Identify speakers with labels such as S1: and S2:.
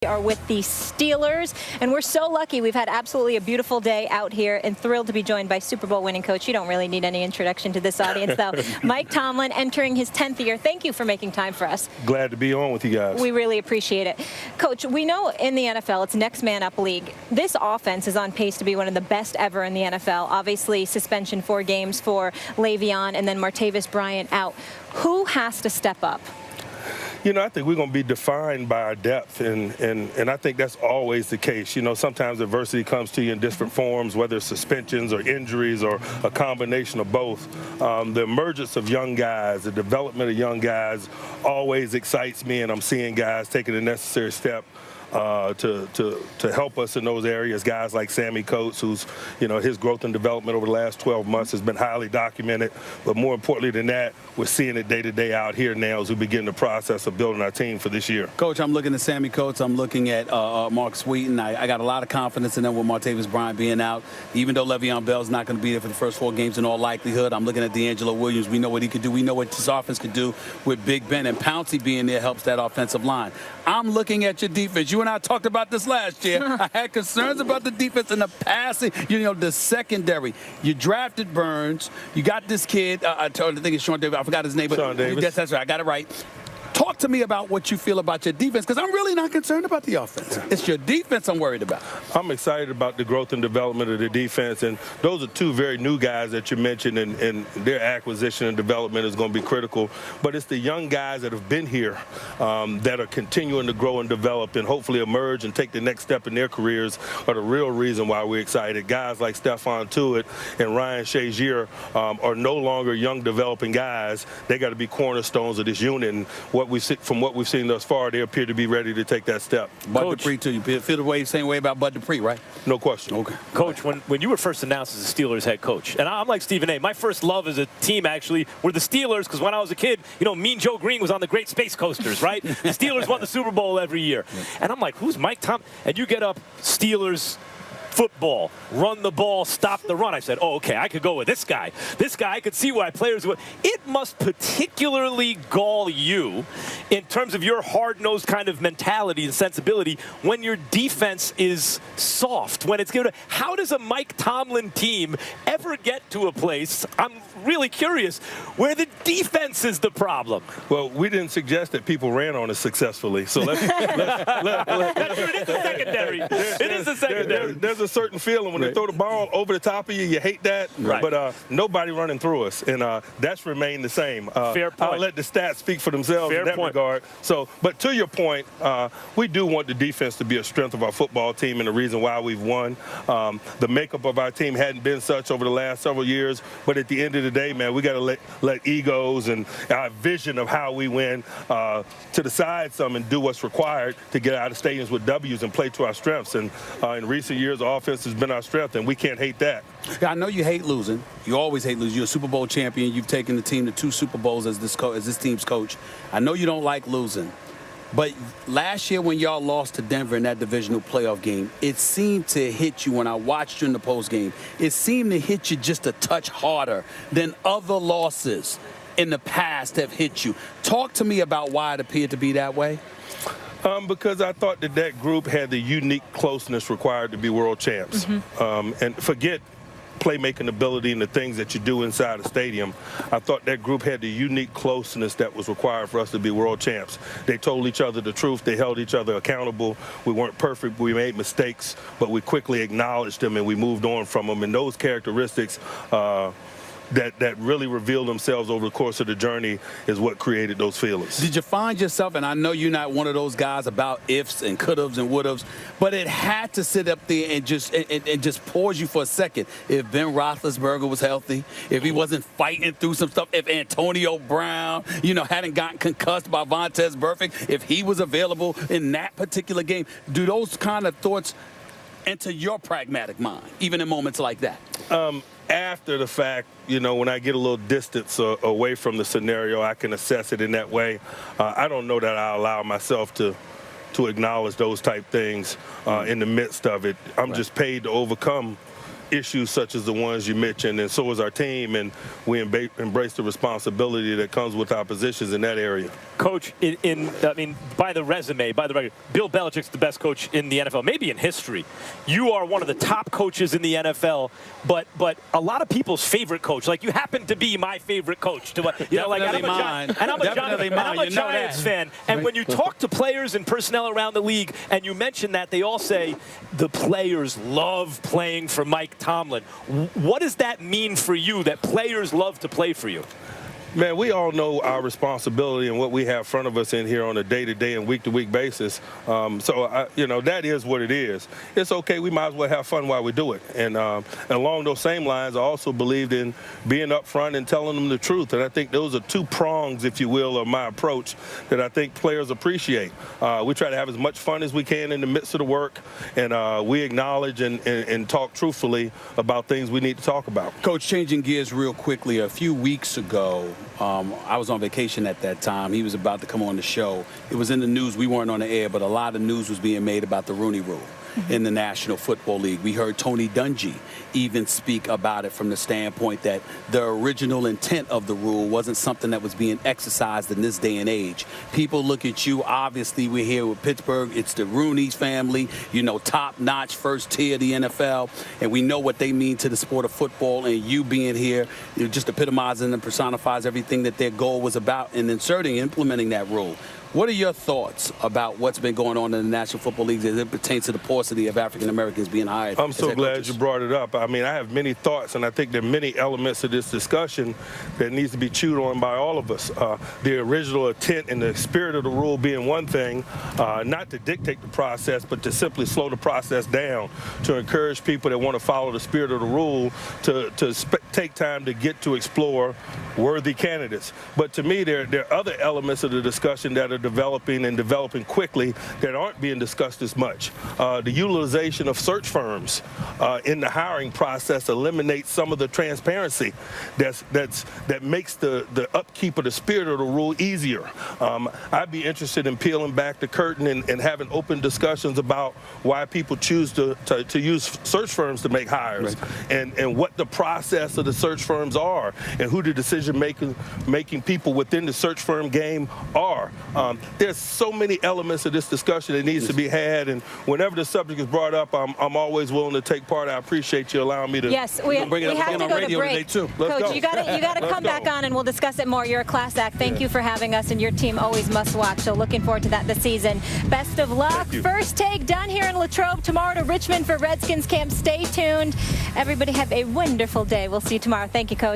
S1: We are with the Steelers, and we're so lucky. We've had absolutely a beautiful day out here and thrilled to be joined by Super Bowl winning coach. You don't really need any introduction to this audience, though. Mike Tomlin entering his 10th year. Thank you for making time for us.
S2: Glad to be on with you guys.
S1: We really appreciate it. Coach, we know in the NFL it's next man up league. This offense is on pace to be one of the best ever in the NFL. Obviously, suspension 4 games for Le'Veon and then Martavis Bryant out. Who has to step up?
S2: You know, I think we're going to be defined by our depth, and I think that's always the case. You know, sometimes adversity comes to you in different forms, whether it's suspensions or injuries or a combination of both. The emergence of young guys, the development of young guys always excites me, and I'm seeing guys taking the necessary step to help us in those areas. Guys like Sammy Coates, who's, you know, his growth and development over the last 12 months has been highly documented. But more importantly than that, we're seeing it day to day out here now as we begin the process of building our team for this year.
S3: Coach, I'm looking at Sammy Coates. I'm looking at Mark Sweeten. I got a lot of confidence in them with Martavis Bryant being out. Even though Le'Veon Bell's not going to be there for the first 4 games in all likelihood, I'm looking at D'Angelo Williams. We know what he could do. We know what this offense could do with Big Ben, and Pouncey being there helps that offensive line. I'm looking at your defense. You and I talked about this last year. I had concerns about the defense and the passing, you know, the secondary. You drafted Burns. You got this kid. I think it's Sean Davis. I forgot his name.
S2: Sean Davis.
S3: That's right. I got it right. Talk to me about what you feel about your defense, because I'm really not concerned about the offense. It's your defense I'm worried about.
S2: I'm excited about the growth and development of the defense, and those are 2 very new guys that you mentioned, and their acquisition and development is going to be critical. But it's the young guys that have been here that are continuing to grow and develop and hopefully emerge and take the next step in their careers are the real reason why we're excited. Guys like Stephon Tuitt and Ryan Shazier are no longer young developing guys. They got to be cornerstones of this unit, and from what we've seen thus far, they appear to be ready to take that step.
S3: Bud Dupree, too. You feel the same way about Bud Dupree, right?
S2: No question.
S3: Okay.
S4: Coach, when you were first announced as a Steelers head coach, and I'm like Stephen A., my first love as a team actually were the Steelers, because when I was a kid, you know, Mean Joe Green was on the Great Space Coasters, right? The Steelers won the Super Bowl every year. And I'm like, who's Mike Tomlin? And you get up, Steelers football, run the ball, stop the run. I said, oh, okay, I could go with this guy. This guy, I could see why players would. It must particularly gall you in terms of your hard-nosed kind of mentality and sensibility when your defense is soft, when it's given. How does a Mike Tomlin team ever get to a place, I'm really curious, where the defense is the problem?
S2: Well, we didn't suggest that people ran on us successfully, so let's
S4: it is a secondary. It is a secondary.
S2: There's a certain feeling when they throw the ball over the top of you. You hate that, but nobody running through us, and that's remained the same.
S4: Fair point.
S2: I'll let the stats speak for themselves in that regard. So, but to your point, we do want the defense to be a strength of our football team and the reason why we've won. The makeup of our team hadn't been such over the last several years, but at the end of the day, man, we got to let egos and our vision of how we win to the side some and do what's required to get out of stadiums with W's and play to our strengths. And in recent years, offense has been our strength, and we can't hate that.
S3: I know you hate losing. You always hate losing. You're a Super Bowl champion. You've taken the team to 2 Super Bowls as this team's coach. I know you don't like losing. But last year when y'all lost to Denver in that divisional playoff game, it seemed to hit you when I watched you in the postgame. It seemed to hit you just a touch harder than other losses in the past have hit you. Talk to me about why it appeared to be that way.
S2: Because I thought that group had the unique closeness required to be world champs. And forget playmaking ability and the things that you do inside a stadium. I thought that group had the unique closeness that was required for us to be world champs. They told each other the truth. They held each other accountable. We weren't perfect. We made mistakes, but we quickly acknowledged them and we moved on from them. And those characteristics that really revealed themselves over the course of the journey is what created those feelings.
S3: Did you find yourself, and I know you're not one of those guys about ifs and could-haves and would-haves, but it had to sit up there and just pause you for a second. If Ben Roethlisberger was healthy, if he wasn't fighting through some stuff, if Antonio Brown, you know, hadn't gotten concussed by Vontaze Burfict, if he was available in that particular game, do those kind of thoughts enter your pragmatic mind, even in moments like that?
S2: After the fact, you know, when I get a little distance away from the scenario, I can assess it in that way. I don't know that I allow myself to acknowledge those type things in the midst of it. I'm just paid to overcome issues such as the ones you mentioned, and so is our team, and we embrace the responsibility that comes with our positions in that area.
S4: Coach, by the resume, by the record, Bill Belichick's the best coach in the NFL, maybe in history. You are one of the top coaches in the NFL, but a lot of people's favorite coach. Like, you happen to be my favorite coach. I'm a Giants fan. And when you talk to players and personnel around the league, and you mention that, they all say the players love playing for Mike Tomlin. What does that mean for you, that players love to play for you?
S2: Man, we all know our responsibility and what we have in front of us in here on a day-to-day and week-to-week basis. That is what it is. It's okay. We might as well have fun while we do it. And along those same lines, I also believed in being upfront and telling them the truth. And I think those are two prongs, if you will, of my approach that I think players appreciate. We try to have as much fun as we can in the midst of the work, and we acknowledge and talk truthfully about things we need to talk about.
S3: Coach, changing gears real quickly, a few weeks ago, I was on vacation at that time. He was about to come on the show. It was in the news. We weren't on the air, but a lot of news was being made about the Rooney Rule in the National Football League. We heard Tony Dungy even speak about it from the standpoint that the original intent of the rule wasn't something that was being exercised in this day and age. People look at you. Obviously, we're here with Pittsburgh. It's the Rooney's family, top-notch, first tier of the NFL, and we know what they mean to the sport of football, and you being here, just epitomizing and personifies everything that their goal was about in implementing that rule. What are your thoughts about what's been going on in the National Football League as it pertains to the paucity of African Americans being hired?
S2: I'm so glad you brought it up. I mean, I have many thoughts, and I think there are many elements of this discussion that needs to be chewed on by all of us. The original intent and the spirit of the rule being one thing, not to dictate the process, but to simply slow the process down, to encourage people that want to follow the spirit of the rule to take time to get to explore worthy candidates. But to me, there are other elements of the discussion that are developing quickly that aren't being discussed as much. The utilization of search firms in the hiring process eliminates some of the transparency that makes the upkeep of the spirit of the rule easier. I'd be interested in peeling back the curtain and having open discussions about why people choose to use search firms to make hires, right, and what the process of the search firms are, and who the decision-making people within the search firm game are. There's so many elements of this discussion that needs to be had, and whenever the subject is brought up, I'm always willing to take part. I appreciate you allowing me to.
S1: Yes, we have to go to break.
S2: Too.
S1: Coach, you got to come back on, and we'll discuss it more. You're a class act. Thank you for having us, and your team always must watch. So looking forward to that this season. Best of luck. First take done here in Latrobe. Tomorrow to Richmond for Redskins camp. Stay tuned. Everybody have a wonderful day. We'll see you tomorrow. Thank you, Coach.